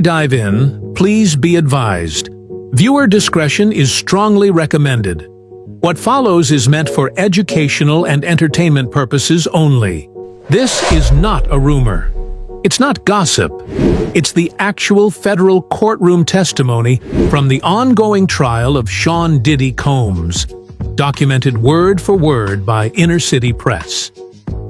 Dive in, please be advised. Viewer discretion is strongly recommended. What follows is meant for educational and entertainment purposes only. This is not a rumor. It's not gossip. It's the actual federal courtroom testimony from the ongoing trial of Sean Diddy Combs, documented word for word by Inner City Press.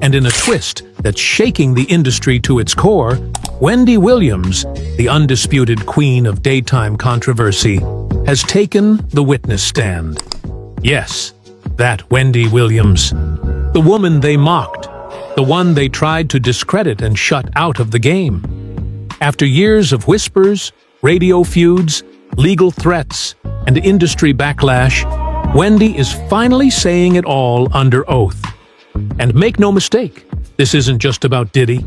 And in a twist that's shaking the industry to its core, Wendy Williams, the undisputed queen of daytime controversy, has taken the witness stand. Yes, that Wendy Williams. The woman they mocked, the one they tried to discredit and shut out of the game. After years of whispers, radio feuds, legal threats, and industry backlash, Wendy is finally saying it all under oath. And make no mistake, this isn't just about Diddy.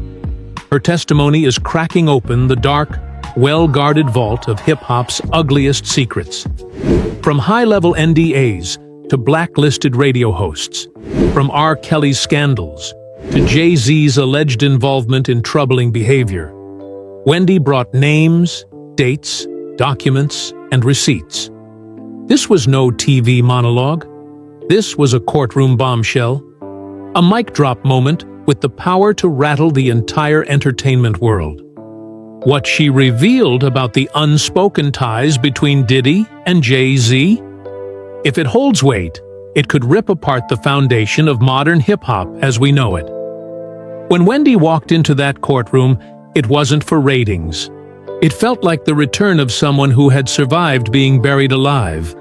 Her testimony is cracking open the dark, well-guarded vault of hip-hop's ugliest secrets. From high-level NDAs to blacklisted radio hosts, from R. Kelly's scandals to Jay-Z's alleged involvement in troubling behavior, Wendy brought names, dates, documents, and receipts. This was no TV monologue. This was a courtroom bombshell, a mic drop moment with the power to rattle the entire entertainment world. What she revealed about the unspoken ties between Diddy and Jay-Z? If it holds weight, it could rip apart the foundation of modern hip-hop as we know it. When Wendy walked into that courtroom, it wasn't for ratings. It felt like the return of someone who had survived being buried alive,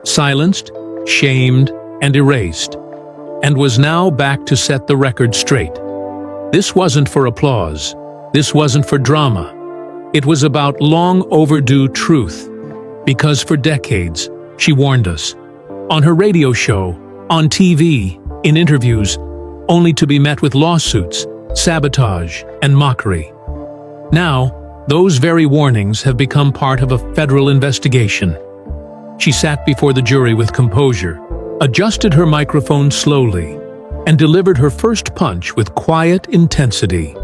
silenced, shamed, and erased, and was now back to set the record straight. This wasn't for applause. This wasn't for drama. It was about long overdue truth. Because for decades, she warned us. On her radio show, on TV, in interviews, only to be met with lawsuits, sabotage, and mockery. Now, those very warnings have become part of a federal investigation. She sat before the jury with composure, adjusted her microphone slowly, and delivered her first punch with quiet intensity.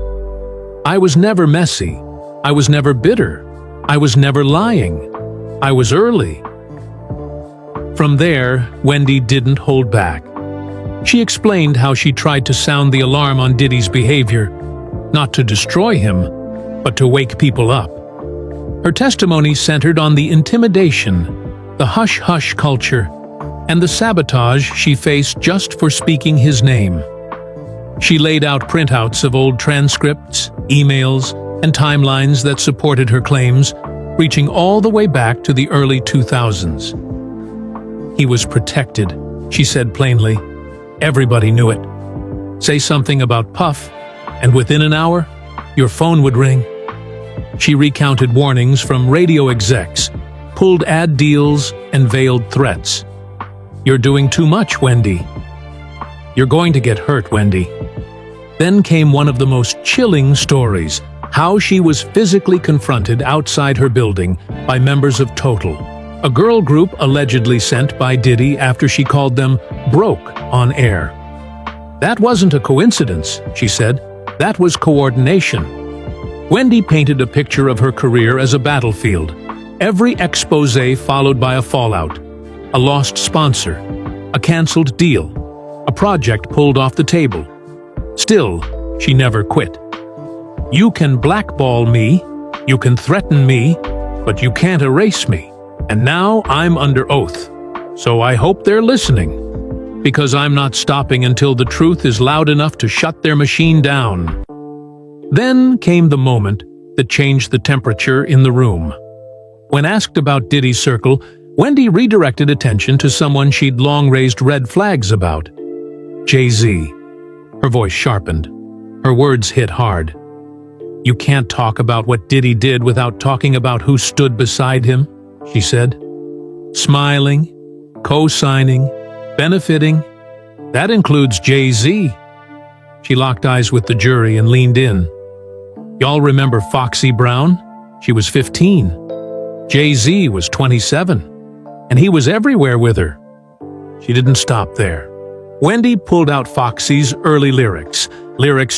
I was never messy. I was never bitter. I was never lying. I was early. From there, Wendy didn't hold back. She explained how she tried to sound the alarm on Diddy's behavior, not to destroy him, but to wake people up. Her testimony centered on the intimidation, the hush-hush culture, and the sabotage she faced just for speaking his name. She laid out printouts of old transcripts, emails, and timelines that supported her claims, reaching all the way back to the early 2000s. He was protected, she said plainly. Everybody knew it. Say something about Puff, and within an hour, your phone would ring. She recounted warnings from radio execs, pulled ad deals, and veiled threats. You're doing too much, Wendy. You're going to get hurt, Wendy. Then came one of the most chilling stories, how she was physically confronted outside her building by members of Total, a girl group allegedly sent by Diddy after she called them broke on air. That wasn't a coincidence, she said. That was coordination. Wendy painted a picture of her career as a battlefield, every expose followed by a fallout, a lost sponsor, a canceled deal, a project pulled off the table. Still, she never quit. You can blackball me, you can threaten me, but you can't erase me. And now I'm under oath. So I hope they're listening, because I'm not stopping until the truth is loud enough to shut their machine down. Then came the moment that changed the temperature in the room. When asked about Diddy's circle, Wendy redirected attention to someone she'd long raised red flags about. Jay-Z. Her voice sharpened. Her words hit hard. You can't talk about what Diddy did without talking about who stood beside him, she said. Smiling, co-signing, benefiting. That includes Jay-Z. She locked eyes with the jury and leaned in. Y'all remember Foxy Brown? She was 15. Jay-Z was 27. And he was everywhere with her. She didn't stop there. Wendy pulled out Foxy's early lyrics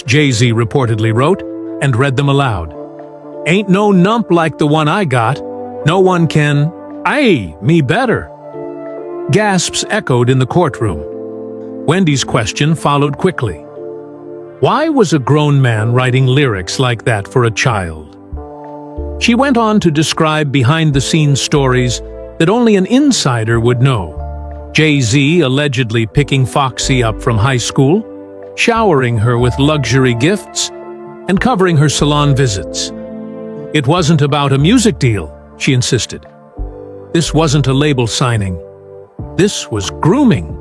Jay-Z reportedly wrote, and read them aloud. Ain't no nump like the one I got. No one can, me better. Gasps echoed in the courtroom. Wendy's question followed quickly. Why was a grown man writing lyrics like that for a child? She went on to describe behind-the-scenes stories that only an insider would know. Jay-Z allegedly picking Foxy up from high school, showering her with luxury gifts, and covering her salon visits. It wasn't about a music deal, she insisted. This wasn't a label signing. This was grooming.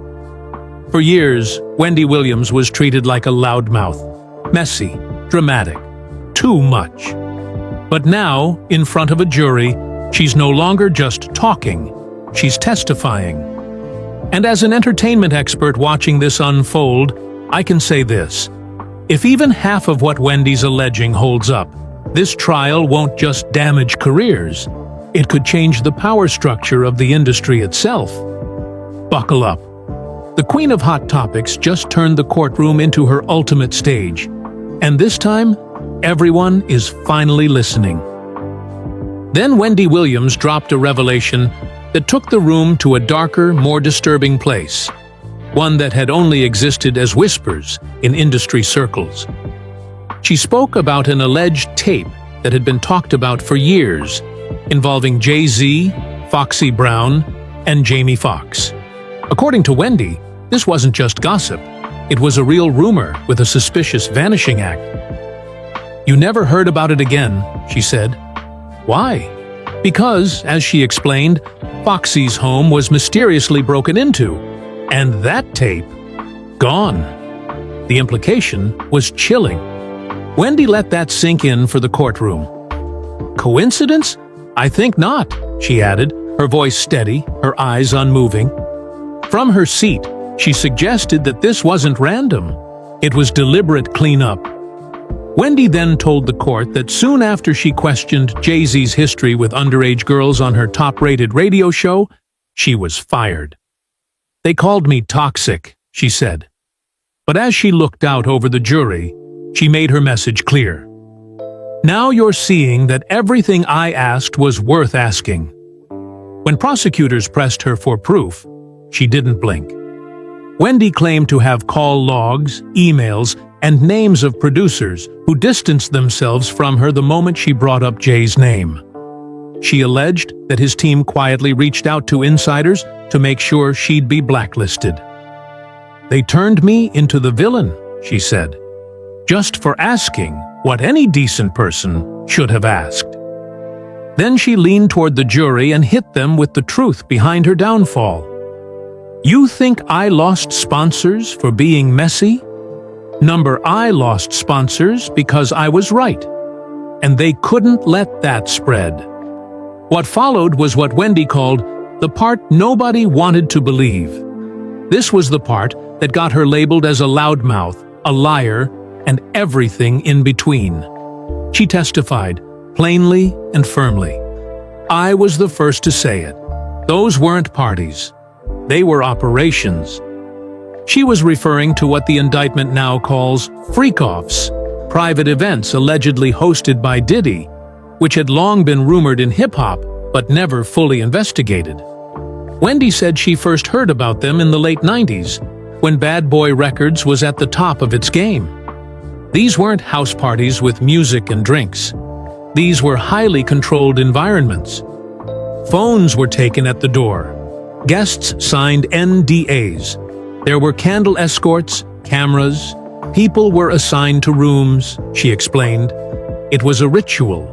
For years, Wendy Williams was treated like a loudmouth, messy, dramatic, too much. But now, in front of a jury, she's no longer just talking, she's testifying. And as an entertainment expert watching this unfold, I can say this. If even half of what Wendy's alleging holds up, this trial won't just damage careers, it could change the power structure of the industry itself. Buckle up. The Queen of Hot Topics just turned the courtroom into her ultimate stage. And this time, everyone is finally listening. Then Wendy Williams dropped a revelation that took the room to a darker, more disturbing place. One that had only existed as whispers in industry circles. She spoke about an alleged tape that had been talked about for years, involving Jay-Z, Foxy Brown, and Jamie Foxx. According to Wendy, this wasn't just gossip. It was a real rumor with a suspicious vanishing act. You never heard about it again, she said. Why? Because, as she explained, Foxy's home was mysteriously broken into, and that tape, gone. The implication was chilling. Wendy let that sink in for the courtroom. Coincidence? I think not, she added, her voice steady, her eyes unmoving. From her seat, she suggested that this wasn't random. It was deliberate cleanup. Wendy then told the court that soon after she questioned Jay-Z's history with underage girls on her top-rated radio show, she was fired. They called me toxic, she said. But as she looked out over the jury, she made her message clear. Now you're seeing that everything I asked was worth asking. When prosecutors pressed her for proof, she didn't blink. Wendy claimed to have call logs, emails, and names of producers who distanced themselves from her the moment she brought up Jay's name. She alleged that his team quietly reached out to insiders to make sure she'd be blacklisted. They turned me into the villain, she said, just for asking what any decent person should have asked. Then she leaned toward the jury and hit them with the truth behind her downfall. You think I lost sponsors for being messy? I lost sponsors because I was right, and they couldn't let that spread. What followed was what Wendy called the part nobody wanted to believe. This was the part that got her labeled as a loudmouth, a liar, and everything in between. She testified, plainly and firmly. I was the first to say it. Those weren't parties. They were operations. She was referring to what the indictment now calls freak-offs, private events allegedly hosted by Diddy, which had long been rumored in hip-hop but never fully investigated. Wendy said she first heard about them in the late 90s, when Bad Boy Records was at the top of its game. These weren't house parties with music and drinks. These were highly controlled environments. Phones were taken at the door. Guests signed NDAs. There were candle escorts, cameras. People were assigned to rooms, she explained. It was a ritual.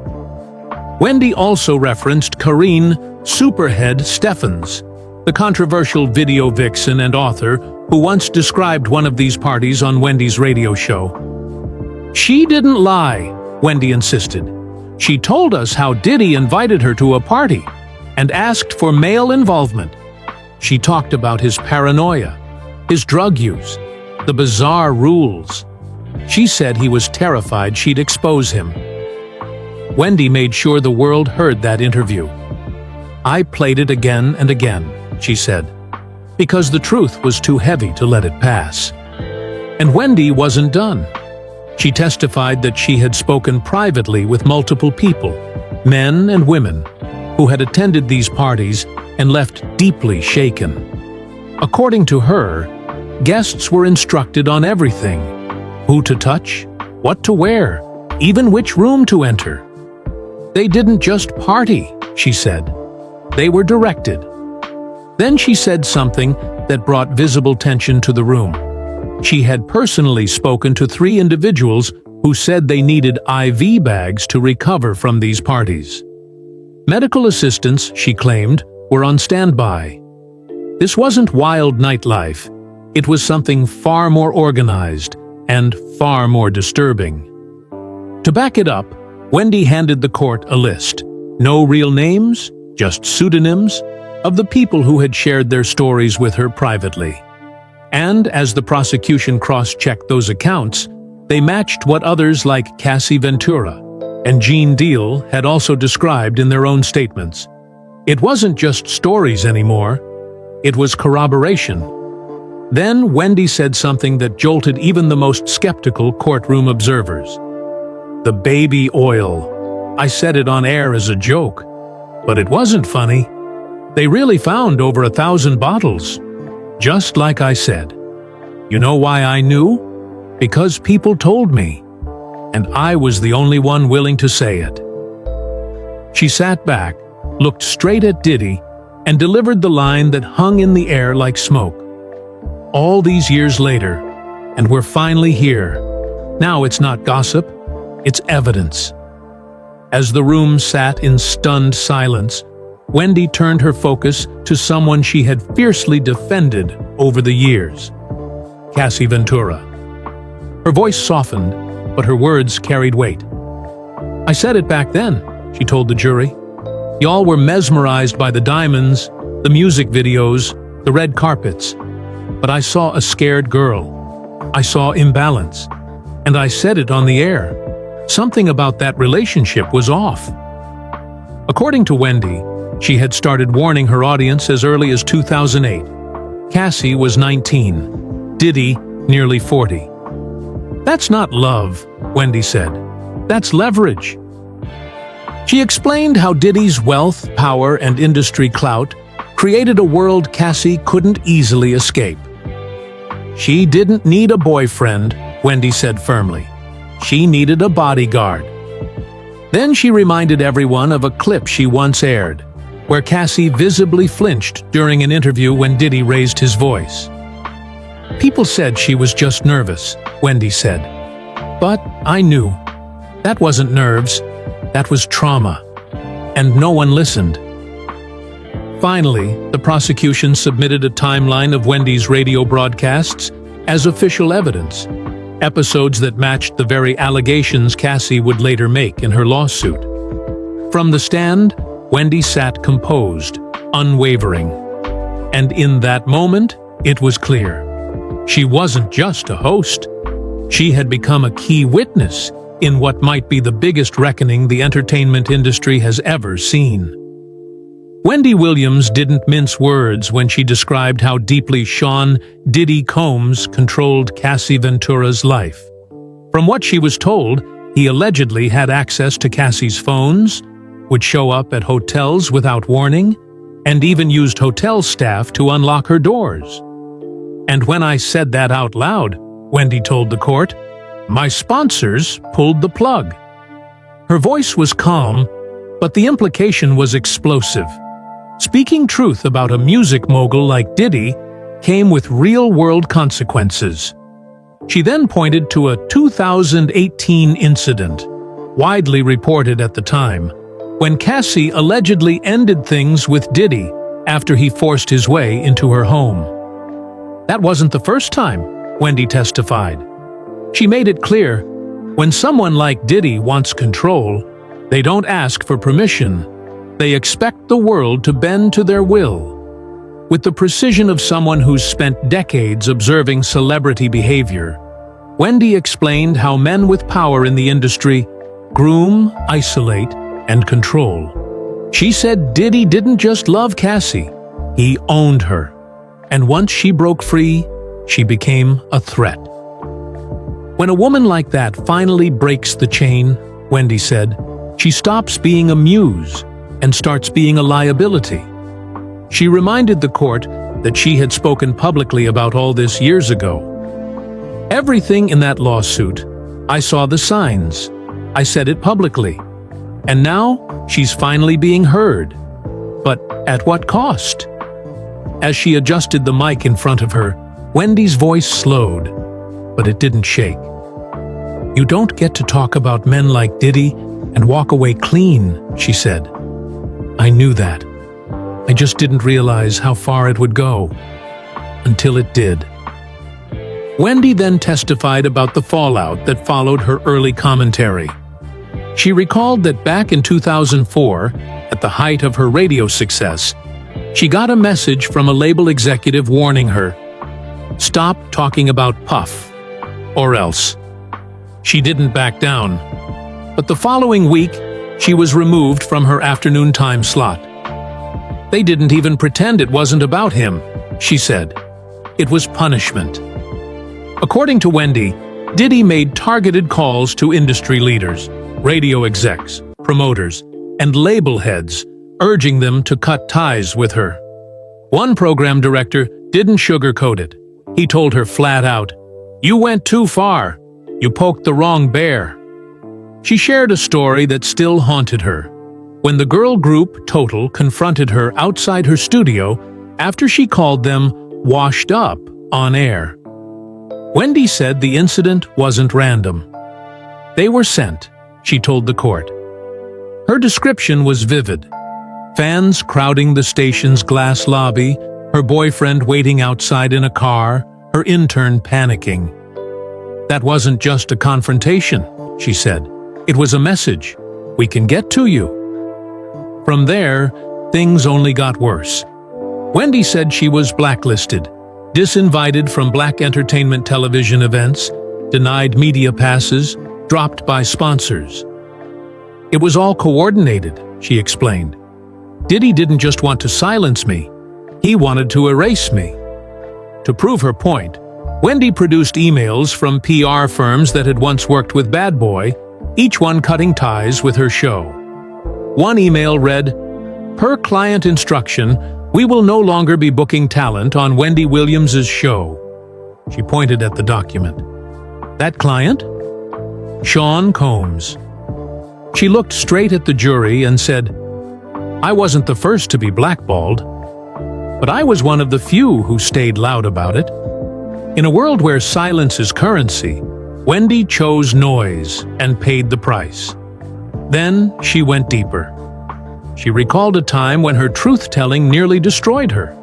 Wendy also referenced Karine Superhead Steffens, the controversial video vixen and author who once described one of these parties on Wendy's radio show. She didn't lie, Wendy insisted. She told us how Diddy invited her to a party and asked for male involvement. She talked about his paranoia, his drug use, the bizarre rules. She said he was terrified she'd expose him. Wendy made sure the world heard that interview. I played it again and again, she said, because the truth was too heavy to let it pass. And Wendy wasn't done. She testified that she had spoken privately with multiple people, men and women, who had attended these parties and left deeply shaken. According to her, guests were instructed on everything: who to touch, what to wear, even which room to enter. They didn't just party, she said. They were directed. Then she said something that brought visible tension to the room. She had personally spoken to 3 individuals who said they needed IV bags to recover from these parties. Medical assistants, she claimed, were on standby. This wasn't wild nightlife. It was something far more organized and far more disturbing. To back it up, Wendy handed the court a list. No real names, just pseudonyms of the people who had shared their stories with her privately. And as the prosecution cross-checked those accounts, they matched what others like Cassie Ventura and Gene Deal had also described in their own statements. It wasn't just stories anymore, it was corroboration. Then Wendy said something that jolted even the most skeptical courtroom observers. The baby oil. I said it on air as a joke, but it wasn't funny. They really found over 1,000 bottles, just like I said. You know why I knew? Because people told me, and I was the only one willing to say it. She sat back, looked straight at Diddy, and delivered the line that hung in the air like smoke. All these years later, and we're finally here. Now it's not gossip, it's evidence. As the room sat in stunned silence, Wendy turned her focus to someone she had fiercely defended over the years: Cassie Ventura. Her voice softened, but her words carried weight. I said it back then, she told the jury. Y'all were mesmerized by the diamonds, the music videos, the red carpets. But I saw a scared girl. I saw imbalance. And I said it on the air. Something about that relationship was off. According to Wendy, she had started warning her audience as early as 2008. Cassie was 19. Diddy, nearly 40. That's not love, Wendy said. That's leverage. She explained how Diddy's wealth, power, and industry clout created a world Cassie couldn't easily escape. She didn't need a boyfriend, Wendy said firmly. She needed a bodyguard. Then she reminded everyone of a clip she once aired, where Cassie visibly flinched during an interview when Diddy raised his voice. People said she was just nervous, Wendy said. But I knew. That wasn't nerves, that was trauma. And no one listened. Finally, the prosecution submitted a timeline of Wendy's radio broadcasts as official evidence, episodes that matched the very allegations Cassie would later make in her lawsuit. From the stand, Wendy sat composed, unwavering. And in that moment, it was clear. She wasn't just a host. She had become a key witness in what might be the biggest reckoning the entertainment industry has ever seen. Wendy Williams didn't mince words when she described how deeply Sean "Diddy" Combs controlled Cassie Ventura's life. From what she was told, he allegedly had access to Cassie's phones, would show up at hotels without warning, and even used hotel staff to unlock her doors. And when I said that out loud, Wendy told the court, my sponsors pulled the plug. Her voice was calm, but the implication was explosive. Speaking truth about a music mogul like Diddy came with real-world consequences. She then pointed to a 2018 incident, widely reported at the time, when Cassie allegedly ended things with Diddy after he forced his way into her home. That wasn't the first time, Wendy testified. She made it clear, when someone like Diddy wants control, they don't ask for permission. They expect the world to bend to their will. With the precision of someone who's spent decades observing celebrity behavior, Wendy explained how men with power in the industry groom, isolate, and control. She said Diddy didn't just love Cassie, he owned her. And once she broke free, she became a threat. When a woman like that finally breaks the chain, Wendy said, she stops being a muse and starts being a liability. She reminded the court that she had spoken publicly about all this years ago. Everything in that lawsuit, I saw the signs. I said it publicly. And now she's finally being heard. But at what cost? As she adjusted the mic in front of her, Wendy's voice slowed, but it didn't shake. You don't get to talk about men like Diddy and walk away clean, she said. I knew that. I just didn't realize how far it would go. Until it did. Wendy then testified about the fallout that followed her early commentary. She recalled that back in 2004, at the height of her radio success, she got a message from a label executive warning her, "Stop talking about Puff, or else." She didn't back down. But the following week, she was removed from her afternoon time slot. They didn't even pretend it wasn't about him, she said. It was punishment. According to Wendy, Diddy made targeted calls to industry leaders, radio execs, promoters, and label heads, urging them to cut ties with her. One program director didn't sugarcoat it. He told her flat out, "You went too far. You poked the wrong bear." She shared a story that still haunted her. When the girl group Total confronted her outside her studio after she called them washed up on air. Wendy said the incident wasn't random. They were sent, she told the court. Her description was vivid. Fans crowding the station's glass lobby, her boyfriend waiting outside in a car, her intern panicking. That wasn't just a confrontation, she said. It was a message. We can get to you. From there, things only got worse. Wendy said she was blacklisted, disinvited from black entertainment television events, denied media passes, dropped by sponsors. It was all coordinated, she explained. Diddy didn't just want to silence me, he wanted to erase me. To prove her point, Wendy produced emails from PR firms that had once worked with Bad Boy, each one cutting ties with her show. One email read, "Per client instruction, we will no longer be booking talent on Wendy Williams' show." She pointed at the document. That client? Sean Combs. She looked straight at the jury and said, "I wasn't the first to be blackballed, but I was one of the few who stayed loud about it." In a world where silence is currency, Wendy chose noise and paid the price. Then she went deeper. She recalled a time when her truth-telling nearly destroyed her.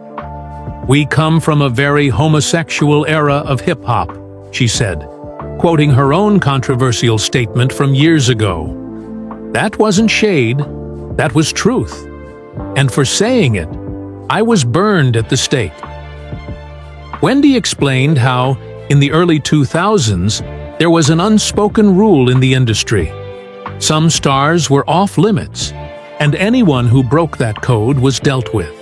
"We come from a very homosexual era of hip-hop," she said, quoting her own controversial statement from years ago. That wasn't shade, that was truth. And for saying it, I was burned at the stake. Wendy explained how, in the early 2000s, there was an unspoken rule in the industry. Some stars were off-limits, and anyone who broke that code was dealt with.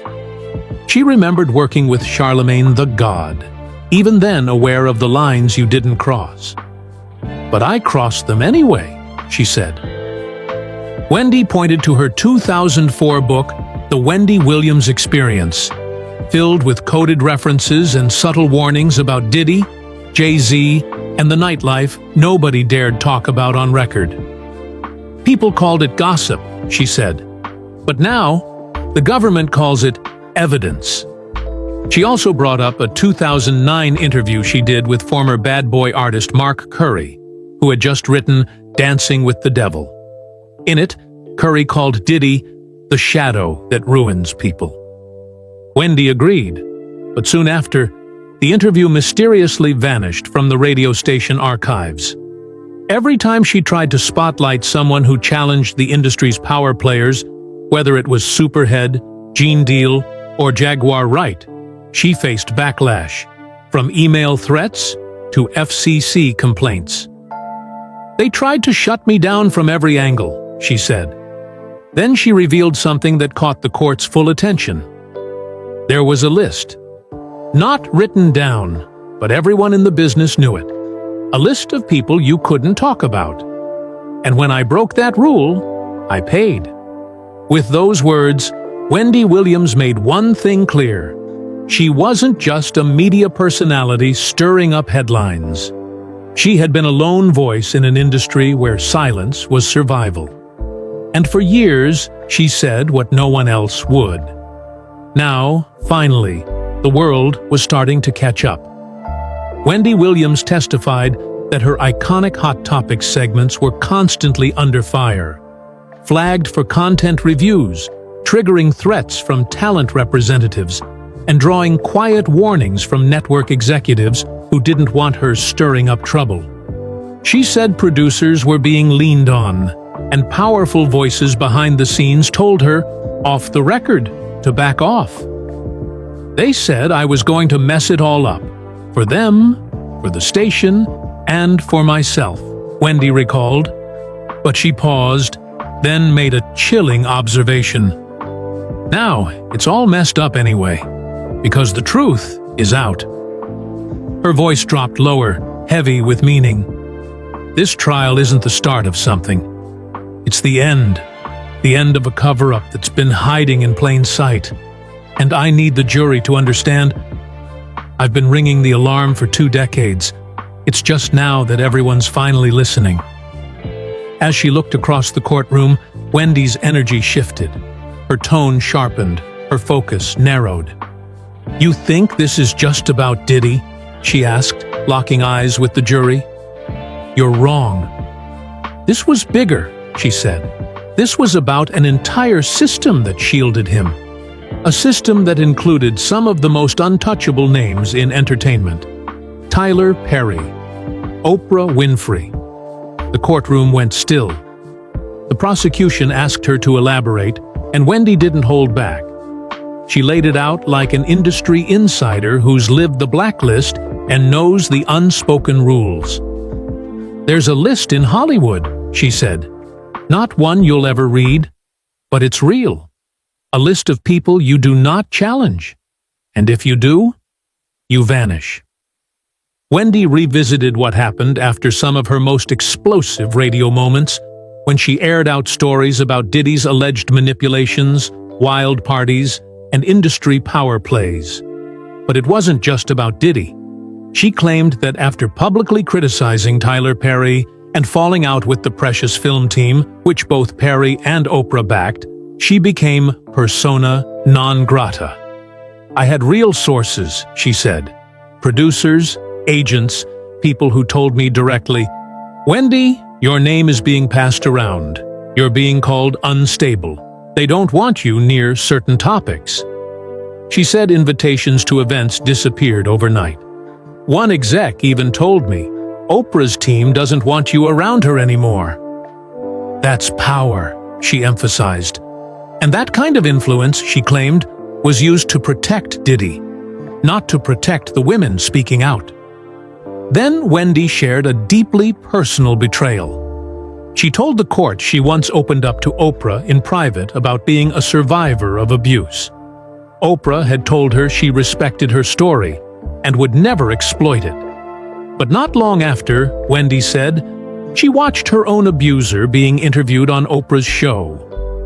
She remembered working with Charlemagne the God, even then aware of the lines you didn't cross. "But I crossed them anyway," she said. Wendy pointed to her 2004 book, The Wendy Williams Experience, filled with coded references and subtle warnings about Diddy, Jay-Z, and the nightlife nobody dared talk about on record. People called it gossip, she said. But now, the government calls it evidence. She also brought up a 2009 interview she did with former Bad Boy artist Mark Curry, who had just written Dancing with the Devil. In it, Curry called Diddy the shadow that ruins people. Wendy agreed, but soon after, the interview mysteriously vanished from the radio station archives. Every time she tried to spotlight someone who challenged the industry's power players, whether it was Superhead, Gene Deal, or Jaguar Wright, she faced backlash, from email threats to FCC complaints. "They tried to shut me down from every angle," she said. Then she revealed something that caught the court's full attention. There was a list. Not written down, but everyone in the business knew it. A list of people you couldn't talk about. And when I broke that rule, I paid. With those words, Wendy Williams made one thing clear. She wasn't just a media personality stirring up headlines. She had been a lone voice in an industry where silence was survival. And for years, she said what no one else would. Now, finally, the world was starting to catch up. Wendy Williams testified that her iconic Hot Topics segments were constantly under fire, flagged for content reviews, triggering threats from talent representatives, and drawing quiet warnings from network executives who didn't want her stirring up trouble. She said producers were being leaned on, and powerful voices behind the scenes told her, off the record, to back off. They said I was going to mess it all up, for them, for the station, and for myself, Wendy recalled. But she paused, then made a chilling observation. Now, it's all messed up anyway, because the truth is out. Her voice dropped lower, heavy with meaning. This trial isn't the start of something. It's the end of a cover-up that's been hiding in plain sight. And I need the jury to understand. I've been ringing the alarm for 2 decades. It's just now that everyone's finally listening. As she looked across the courtroom, Wendy's energy shifted. Her tone sharpened, her focus narrowed. "You think this is just about Diddy?" she asked, locking eyes with the jury. "You're wrong. This was bigger," she said. "This was about an entire system that shielded him. A system that included some of the most untouchable names in entertainment. Tyler Perry, Oprah Winfrey." The courtroom went still. The prosecution asked her to elaborate, and Wendy didn't hold back. She laid it out like an industry insider who's lived the blacklist and knows the unspoken rules. "There's a list in Hollywood," she said. "Not one you'll ever read, but it's real. A list of people you do not challenge. And if you do, you vanish." Wendy revisited what happened after some of her most explosive radio moments, when she aired out stories about Diddy's alleged manipulations, wild parties, and industry power plays. But it wasn't just about Diddy. She claimed that after publicly criticizing Tyler Perry and falling out with the Precious film team, which both Perry and Oprah backed, she became persona non grata. "I had real sources," she said. "Producers, agents, people who told me directly, 'Wendy, your name is being passed around. You're being called unstable. They don't want you near certain topics.'" She said invitations to events disappeared overnight. "One exec even told me, 'Oprah's team doesn't want you around her anymore.'" That's power, she emphasized. And that kind of influence, she claimed, was used to protect Diddy, not to protect the women speaking out. Then Wendy shared a deeply personal betrayal. She told the court she once opened up to Oprah in private about being a survivor of abuse. Oprah had told her she respected her story and would never exploit it. But not long after, Wendy said, she watched her own abuser being interviewed on Oprah's show,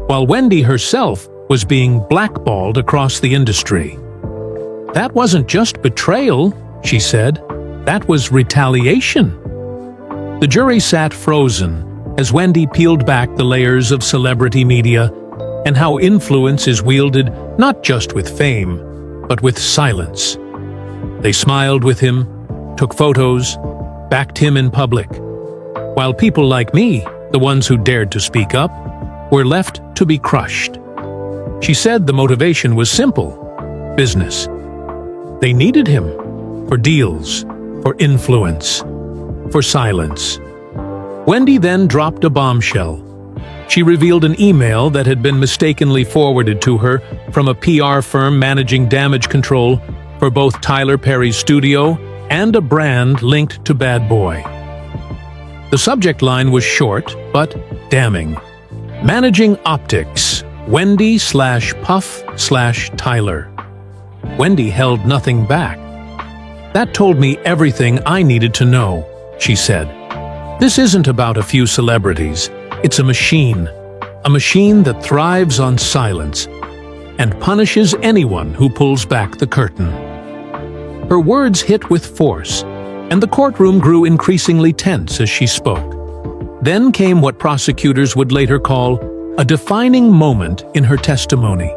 while Wendy herself was being blackballed across the industry. "That wasn't just betrayal," she said. "That was retaliation." The jury sat frozen as Wendy peeled back the layers of celebrity media and how influence is wielded not just with fame, but with silence. They smiled with him, took photos, backed him in public, while people like me, the ones who dared to speak up, were left to be crushed. She said the motivation was simple: business. They needed him for deals, for influence, for silence. Wendy then dropped a bombshell. She revealed an email that had been mistakenly forwarded to her from a PR firm managing damage control for both Tyler Perry's studio and a brand linked to Bad Boy. The subject line was short, but damning. Managing Optics, Wendy/Puff/Tyler. Wendy held nothing back. That told me everything I needed to know, she said. "This isn't about a few celebrities. It's a machine that thrives on silence and punishes anyone who pulls back the curtain." Her words hit with force, and the courtroom grew increasingly tense as she spoke. Then came what prosecutors would later call a defining moment in her testimony.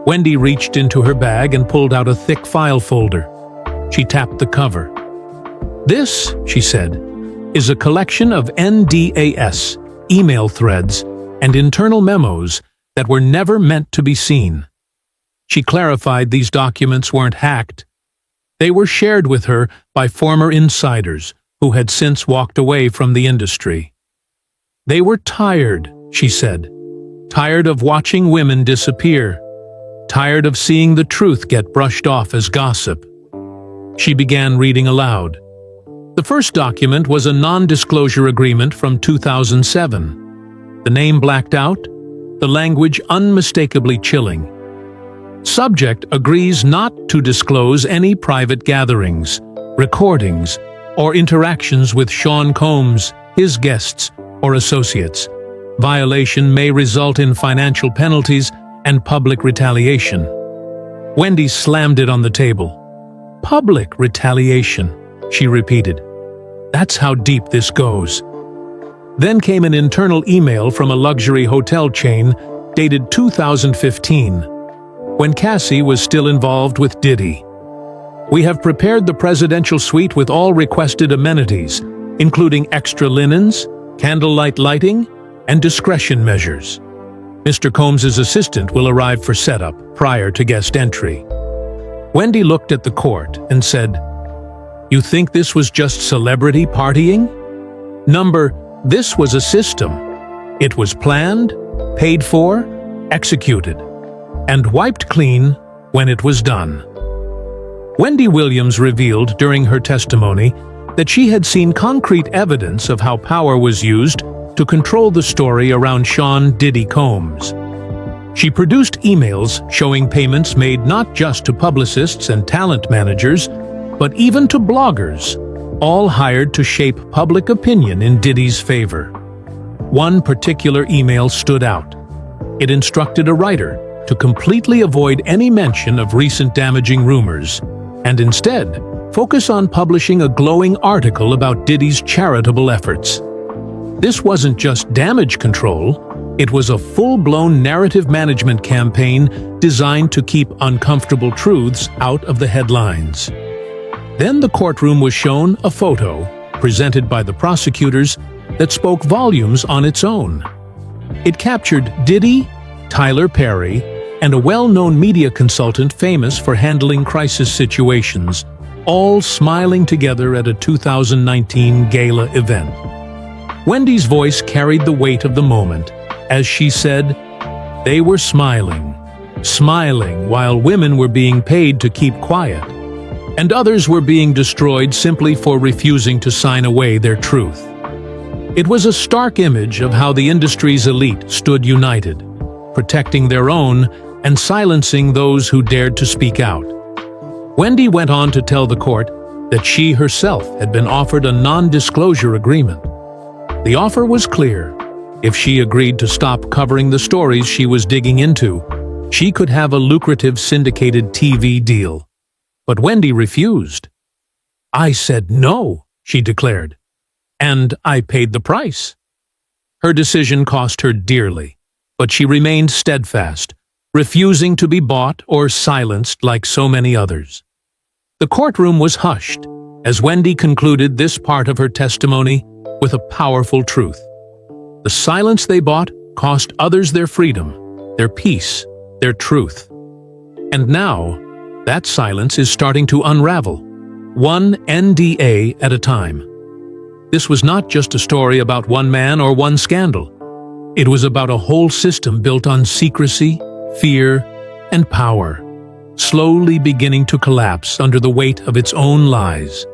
Wendy reached into her bag and pulled out a thick file folder. She tapped the cover. "This," she said, "is a collection of NDAS, email threads, and internal memos that were never meant to be seen." She clarified these documents weren't hacked. They were shared with her by former insiders who had since walked away from the industry. They were tired, she said, tired of watching women disappear, tired of seeing the truth get brushed off as gossip. She began reading aloud. The first document was a non-disclosure agreement from 2007. The name blacked out, the language unmistakably chilling. Subject agrees not to disclose any private gatherings, recordings, or interactions with Sean Combs, his guests, or associates. Violation may result in financial penalties and public retaliation. Wendy slammed it on the table. "Public retaliation," she repeated. "That's how deep this goes." Then came an internal email from a luxury hotel chain dated 2015, when Cassie was still involved with Diddy. "We have prepared the presidential suite with all requested amenities, including extra linens, candlelight lighting, and discretion measures. Mr. Combs's assistant will arrive for setup prior to guest entry." Wendy looked at the court and said, "You think this was just celebrity partying? This was a system. It was planned, paid for, executed, and wiped clean when it was done." Wendy Williams revealed during her testimony that she had seen concrete evidence of how power was used to control the story around Sean "Diddy" Combs. She produced emails showing payments made not just to publicists and talent managers, but even to bloggers, all hired to shape public opinion in Diddy's favor. One particular email stood out. It instructed a writer to completely avoid any mention of recent damaging rumors, and instead focus on publishing a glowing article about Diddy's charitable efforts. This wasn't just damage control, it was a full-blown narrative management campaign designed to keep uncomfortable truths out of the headlines. Then the courtroom was shown a photo, presented by the prosecutors, that spoke volumes on its own. It captured Diddy, Tyler Perry, and a well-known media consultant famous for handling crisis situations, all smiling together at a 2019 gala event. Wendy's voice carried the weight of the moment as she said, "They were smiling while women were being paid to keep quiet, and others were being destroyed simply for refusing to sign away their truth." It was a stark image of how the industry's elite stood united, protecting their own and silencing those who dared to speak out. Wendy went on to tell the court that she herself had been offered a non-disclosure agreement. The offer was clear. If she agreed to stop covering the stories she was digging into, she could have a lucrative syndicated TV deal. But Wendy refused. "I said no," she declared, "and I paid the price." Her decision cost her dearly, but she remained steadfast, refusing to be bought or silenced like so many others. The courtroom was hushed as Wendy concluded this part of her testimony with a powerful truth. The silence they bought cost others their freedom, their peace, their truth. And now, that silence is starting to unravel, one NDA at a time. This was not just a story about one man or one scandal. It was about a whole system built on secrecy, fear, and power, slowly beginning to collapse under the weight of its own lies.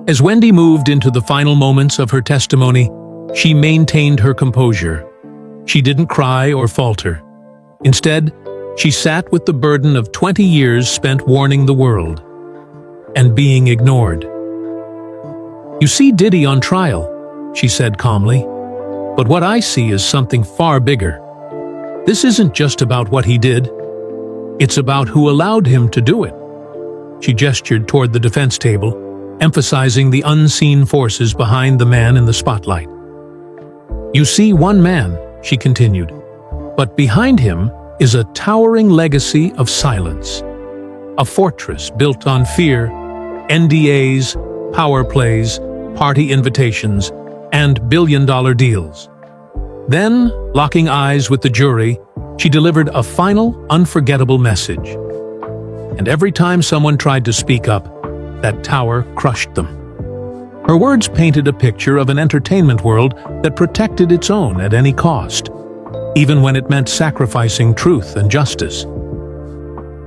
As Wendy moved into the final moments of her testimony, she maintained her composure. She didn't cry or falter. Instead, she sat with the burden of 20 years spent warning the world and being ignored. "You see Diddy on trial," she said calmly. "But what I see is something far bigger. This isn't just about what he did. It's about who allowed him to do it." She gestured toward the defense table, emphasizing the unseen forces behind the man in the spotlight. "You see one man," she continued, "but behind him is a towering legacy of silence. A fortress built on fear, NDAs, power plays, party invitations, and billion-dollar deals." Then, locking eyes with the jury, she delivered a final, unforgettable message. And every time someone tried to speak up, that tower crushed them. Her words painted a picture of an entertainment world that protected its own at any cost, even when it meant sacrificing truth and justice.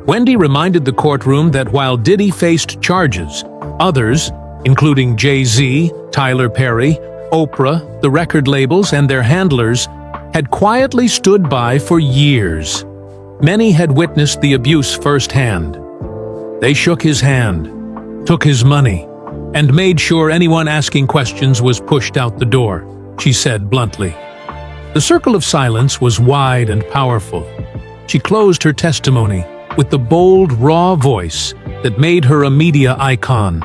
Wendy reminded the courtroom that while Diddy faced charges, others, including Jay-Z, Tyler Perry, Oprah, the record labels, and their handlers, had quietly stood by for years. Many had witnessed the abuse firsthand. They shook his hand, took his money, and made sure anyone asking questions was pushed out the door, she said bluntly. The circle of silence was wide and powerful. She closed her testimony with the bold, raw voice that made her a media icon.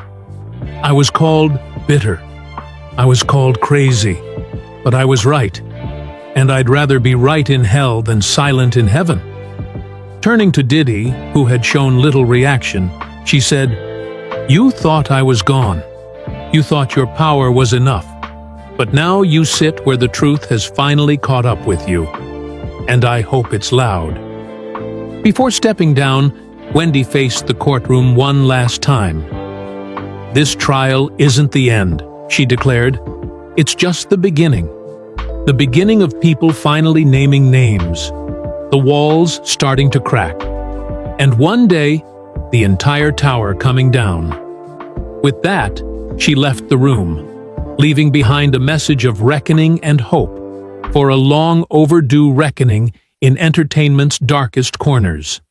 "I was called bitter. I was called crazy. But I was right. And I'd rather be right in hell than silent in heaven." Turning to Diddy, who had shown little reaction, she said, "You thought I was gone. You thought your power was enough. But now you sit where the truth has finally caught up with you. And I hope it's loud." Before stepping down, Wendy faced the courtroom one last time. "This trial isn't the end," she declared. "It's just the beginning. The beginning of people finally naming names, the walls starting to crack, and one day, the entire tower coming down." With that, she left the room, leaving behind a message of reckoning and hope for a long overdue reckoning in entertainment's darkest corners.